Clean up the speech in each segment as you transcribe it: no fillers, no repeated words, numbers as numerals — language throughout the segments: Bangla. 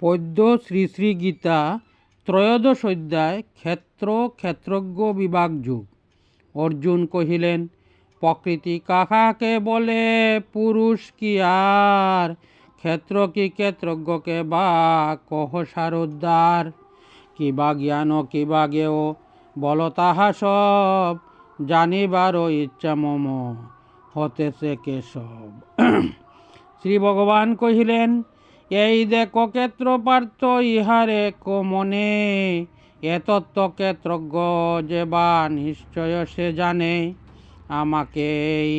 পদ্য শ্রী শ্রী গীতা ত্রয়োদশ অধ্যায় ক্ষেত্র ক্ষেত্রজ্ঞ বিভাগ যুগ। অর্জুন কহিলেন, প্রকৃতি কাহাকে বলে, পুরুষ কি আর ক্ষেত্র কি ক্ষেত্রজ্ঞকে বা কহ সারোদ্ধার। কিবা জ্ঞান কিবা জ্ঞেয় বল তাহা সব, জানিবারও ইচ্ছা মম হতেছে কেশব। শ্রী ভগবান কহিলেন, এই দেখো ক্ষেত্র পার্থ ইহারে মনে, এ তত্ত্ব ক্ষেত্রজ্ঞ যে বা নিশ্চয় সে জানে। আমাকেই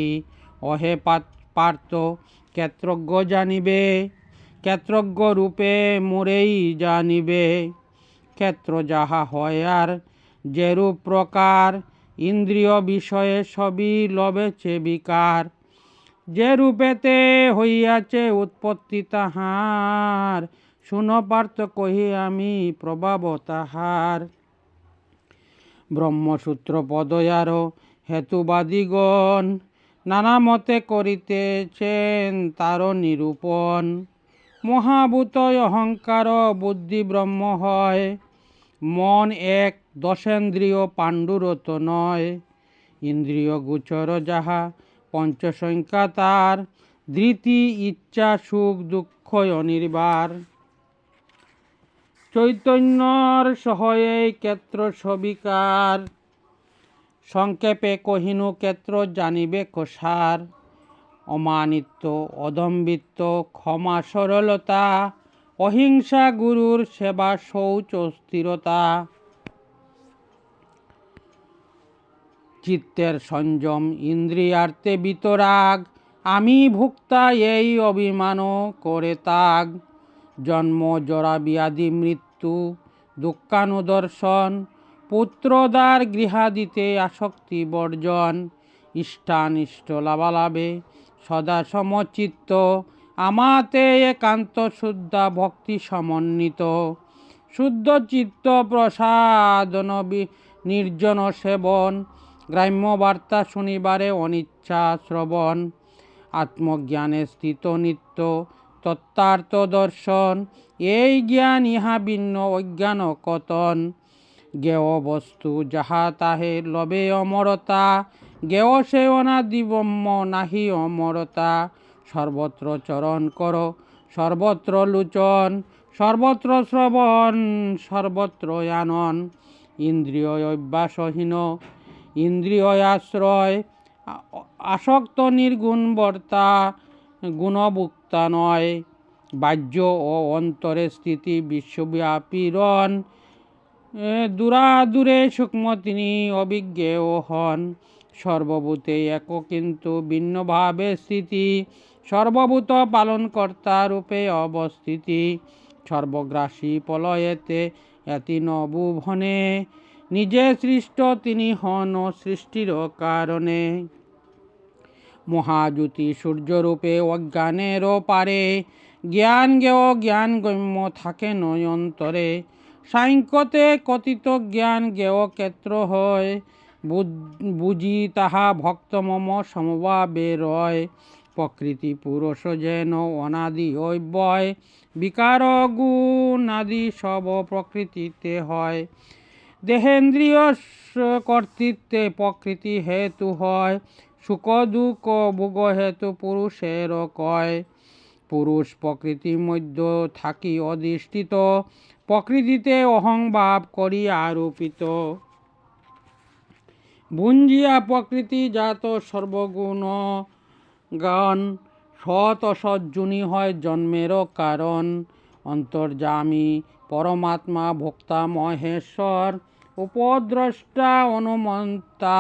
অহে পার্থ ক্ষেত্রজ্ঞ জানিবে, ক্ষেত্রজ্ঞ রূপে মোরেই জানিবে। ক্ষেত্র যাহা হয় আর যেরূপ প্রকার, ইন্দ্রিয় বিষয়ে সবই লবেছে বিকার। যে রূপেতে হইয়াছে উৎপত্তি তাহার, শুন পার্থ কহি আমি প্রভাব তাহার। ব্রহ্মসূত্র পদয়ার হেতুবাদিগণ নানা মতে করিতেছেন তার নিরূপণ। মহাভূত অহংকার বুদ্ধি ব্রহ্ম হয়, মন এক দশেন্দ্রিয় পাণ্ডুরত নয়। ইন্দ্রিয় গোচর যাহা পঞ্চসংখ্যা তার, ধৃতি ইচ্ছা সুখ দুঃখ অনির্বার। চৈতন্যর সহয়ে ক্ষেত্র সবিকার, সংক্ষেপে কহিনু ক্ষেত্র জানিবে কসার। অমানিত্ব অদম্বিত্ব ক্ষমা সরলতা, অহিংসা গুরুর সেবা শৌচ স্থিরতা। চিত্তের সংযম ইন্দ্রিয়ার্থে বিতরাগ, আমি ভুক্তা এই অভিমান করে তাগ। জন্ম জরা ব্যাধি মৃত্যু দুঃখানুদর্শন, পুত্রদার গৃহাদিতে আসক্তি বর্জন। ইষ্টানিষ্ট লাভালাভে সদা সমচিত্ত, আমাতে একান্ত শুদ্ধা ভক্তি সমন্বিত। শুদ্ধ চিত্ত প্রসাদন নির্জন সেবন, গ্রাম্য বার্তা শুনিবারে অনিচ্ছা শ্রবণ। আত্মজ্ঞানে স্থিত নিত্য তত্ত্বার্থ দর্শন, এই জ্ঞান ইহা ভিন্ন অজ্ঞান কতন। জ্ঞেয় বস্তু যাহা তাহে লবে অমরতা, জ্ঞেয় সে অনাদি ব্রহ্ম নাহি অমরতা। সর্বত্র চরণ কর সর্বত্র লোচন, সর্বত্র শ্রবণ সর্বত্র আনন। ইন্দ্রিয় অভ্যাসহীন ইন্দ্রিয় আশ্রয়, আসক্ত নির্গুণ বর্তা গুণভুক্তা নয়। বাহ্য ও অন্তরে স্থিতি বিশ্বব্যাপী রন, দূরাদূরে সূক্ষ্ম তিনি অভিজ্ঞেয় হন। সর্বভূতে এক কিন্তু ভিন্নভাবে স্থিতি, সর্বভূত পালনকর্তা রূপে অবস্থিতি। সর্বগ্রাসী প্রলয়েতে এতি নভুবনে, নিজে সৃষ্ট তিনি হন সৃষ্টির কারণে। মহাজ্যোতি সূর্যরূপে অজ্ঞানের পারে, জ্ঞান জ্ঞেয় জ্ঞান গম্য থাকে নয়ন্তরে। সাংখ্যতে কথিত জ্ঞান জ্ঞেয় ক্ষেত্র হয়, বুঝি তাহা ভক্ত মম সমভাবে রয়। প্রকৃতি পুরুষ যেন অনাদি অব্যয়, বিকার গুণাদি সব প্রকৃতিতে হয়। দেহেন্দ্রিয় কর্তৃত্বে প্রকৃতি হেতু হয়, সুখ দুঃখ ভোগ হেতু পুরুষের কয়। পুরুষ প্রকৃতির মধ্য থাকি অধিষ্ঠিত, প্রকৃতিতে অহংভাব করি আরোপিত। ভুঞ্জিয়া প্রকৃতি জাত সর্বগুণ গান, সৎ অসৎ যোনি হয় জন্মের কারণ। অন্তর্যামী পরমাত্মা ভোক্তা মহেশ্বর, উপদ্রষ্টা অনুমন্তা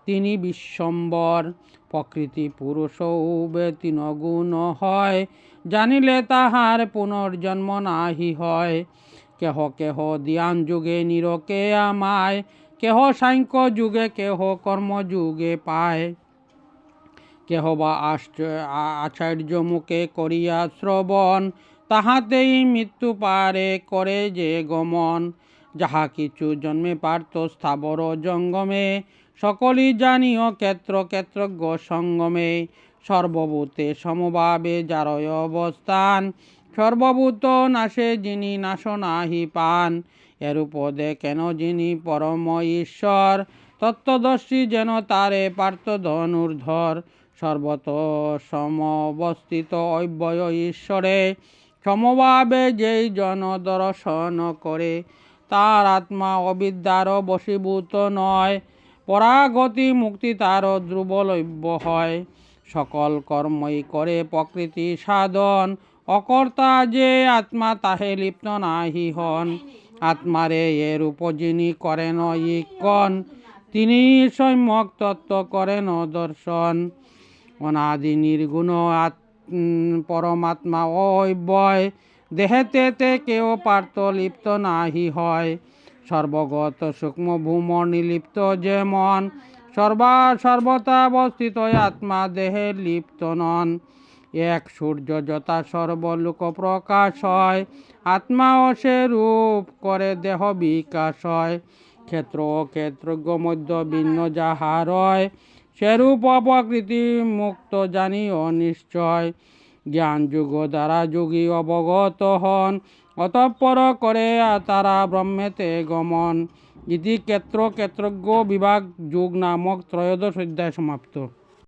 তিনি বিশ্বম্বর। প্রকৃতি পুরুষ উভয় তিন গুণ হয়, জানিলে তাহার পুনর্জন্ম নাহি হয়। কেহ কেহ ধ্যান যুগে নিরকে আমায়, কেহ সাংখ্য যুগে কেহ কর্মযুগে পায়। কেহ বা আচার্য মুখে করিয়া শ্রবণ, তাহাতেই মৃত্যু পারে করে যে গমন। যাহা কিছু জন্মে পার্থ স্থাবর জঙ্গমে, সকলই জানিও ক্ষেত্র ক্ষেত্রজ্ঞ সঙ্গমে। সর্বভূতে সমভাবে যার অবস্থান, সর্বভূত নাশে যিনি নাশ নাহি পান, এরূপদে কেন যিনি পরম ঈশ্বর, তত্ত্বদর্শী যেন তারে পার্থ ধনুর্ধর, সর্বত সমবস্থিত অব্যয় ঈশ্বরে, সমভাবে যেই জন দর্শন করে, তার আত্মা অবিদ্যার বশীভূত নয়, পরাগতি মুক্তি তার ধ্রুবলভ্য হয়। সকল কর্মই করে প্রকৃতি সাধন, অকর্তা যে আত্মা তাহে লিপ্ত নাহি হন, আত্মারে এরূপ যিনি করেন ইক্ষণ, তিনি সম্যক তত্ত্ব করেন দর্শন। অনাদি নির্গুণ পরমাত্মা অব্যয়, দেহেতে কেউ পার্থ লিপ্ত নাহি হয়, সর্বগত সূক্ষ্ম ভূম নিলিপ্ত যেমন, সর্বতা অবস্থিত আত্মা দেহে লিপ্ত নন। এক সূর্য যথা সর্বলোক প্রকাশ হয়, আত্মাও সে রূপ করে দেহ বিকাশ হয়, ক্ষেত্র ও ক্ষেত্রজ্ঞ মধ্য ভিন্ন যাহা রয়, সেরূপ প্রকৃতি মুক্ত জানিও নিশ্চয়। জ্ঞান যুগ দ্বারা যোগী অবগত হন, অতঃপর করে তারা ব্রহ্মেতে গমন। ইতি ক্ষেত্র ক্ষেত্রজ্ঞ বিভাগ যোগ নামক ত্রয়োদশ অধ্যায় সমাপ্ত।